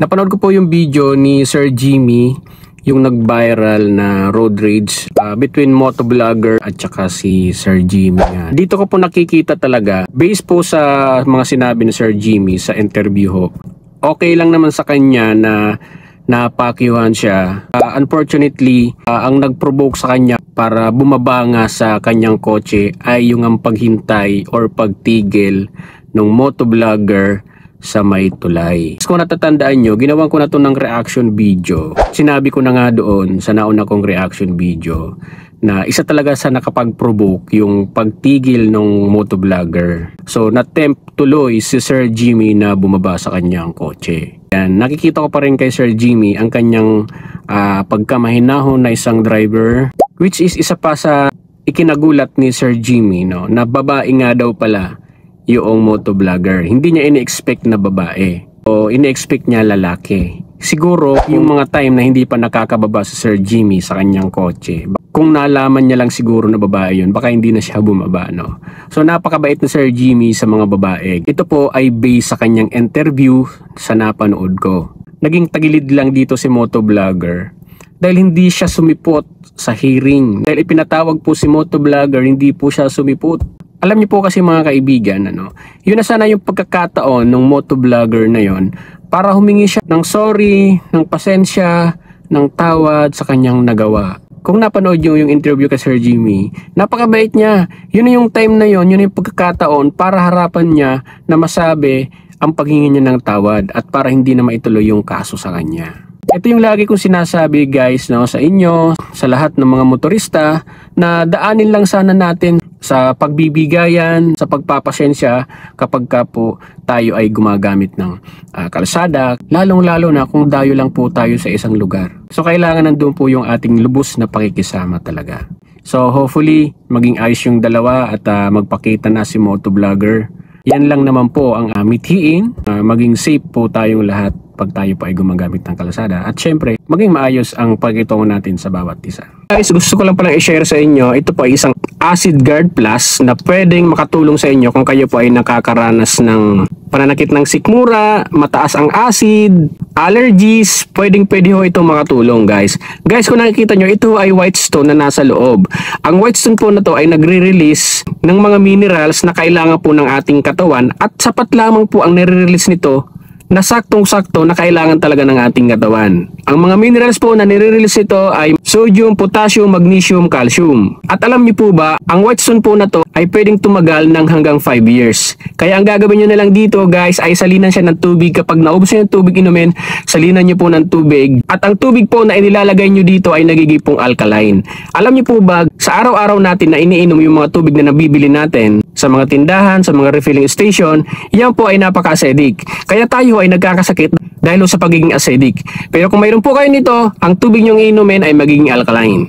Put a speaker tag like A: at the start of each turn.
A: Napanood ko po yung video ni Sir Jimmy, yung nag-viral na road rage between motovlogger at saka si Sir Jimmy. Dito ko po nakikita talaga, based po sa mga sinabi ni Sir Jimmy sa interview ho, okay lang naman sa kanya na napakyuhan siya. Unfortunately, ang nag-provoke sa kanya para bumaba nga sa kanyang kotse ay yung ang paghintay or pagtigil ng motovlogger sa may tulay. Kung natatandaan nyo, ginawan ko na to ng reaction video. Sinabi ko na nga doon sa nauna kong reaction video na isa talaga sa nakapag-provoke yung pagtigil ng motovlogger. So, na-tempt tuloy si Sir Jimmy na bumaba sa kanyang kotse. Yan, nakikita ko pa rin kay Sir Jimmy ang kanyang pagkamahinahon na isang driver, which is isa pa sa ikinagulat ni Sir Jimmy, no, na babae nga daw pala yung motovlogger. Hindi niya ini-expect na babae o ini-expect niya lalaki. Siguro yung mga time na hindi pa nakakababa si Sir Jimmy sa kanyang kotse, kung nalaman niya lang siguro na babae yun, baka hindi na siya bumaba, no? So napakabait na Sir Jimmy sa mga babae. Ito po ay based sa kanyang interview sa napanood ko. Naging tagilid lang dito si motovlogger dahil hindi siya sumipot sa hearing. Dahil ipinatawag po si motovlogger, hindi po siya sumipot. Alam niyo po kasi mga kaibigan, yun na sana yung pagkakataon ng motovlogger na yon para humingi siya ng sorry, ng pasensya, ng tawad sa kanyang nagawa. Kung napanood niyo yung interview kay Sir Jimmy, napakabait niya. Yun yung time na yun yung pagkakataon para harapan niya na masabi ang paghingi niya ng tawad at para hindi na maituloy yung kaso sa kanya. Ito yung lagi kong sinasabi guys, no, sa inyo, sa lahat ng mga motorista, na daanin lang sana natin sa pagbibigayan, sa pagpapasensya kapag ka po tayo ay gumagamit ng kalsada, lalong-lalo na kung dayo lang po tayo sa isang lugar. So kailangan nandun po yung ating lubos na pakikisama talaga. So hopefully maging ayos yung dalawa at magpakita na si motovlogger. Yan lang naman po ang mithiin, maging safe po tayong lahat pag tayo pa ay gumagamit ng kalsada. At syempre, maging maayos ang pagkitungo natin sa bawat isa. Guys, gusto ko lang palang i-share sa inyo, ito po ay isang Acid Guard Plus na pwedeng makatulong sa inyo kung kayo po ay nakakaranas ng pananakit ng sikmura, mataas ang acid, allergies, pwede ho ito makatulong guys. Guys, kung nakikita nyo, ito ay white stone na nasa loob. Ang white stone po na to ay nagre-release ng mga minerals na kailangan po ng ating katawan at sapat lamang po ang nire-release nito na saktong-sakto na kailangan talaga ng ating katawan. Ang mga minerals po na nire-release ito ay sodium, potassium, magnesium, calcium. At alam niyo po ba, ang white stone po na to ay pwedeng tumagal ng hanggang 5 years. Kaya ang gagawin nyo na lang dito guys ay salinan siya ng tubig. Kapag naubos nyo ng tubig inumin, salinan nyo po ng tubig. At ang tubig po na inilalagay nyo dito ay nagigipong alkaline. Alam niyo po ba, sa araw-araw natin na iniinom yung mga tubig na nabibili natin sa mga tindahan, sa mga refilling station, yan po ay napaka-acidic. Kaya tayo ay nagkakasakit dahil sa pagiging acidic. Pero kung mayroon po kayo nito, ang tubig nyong inumin ay magiging alkaline.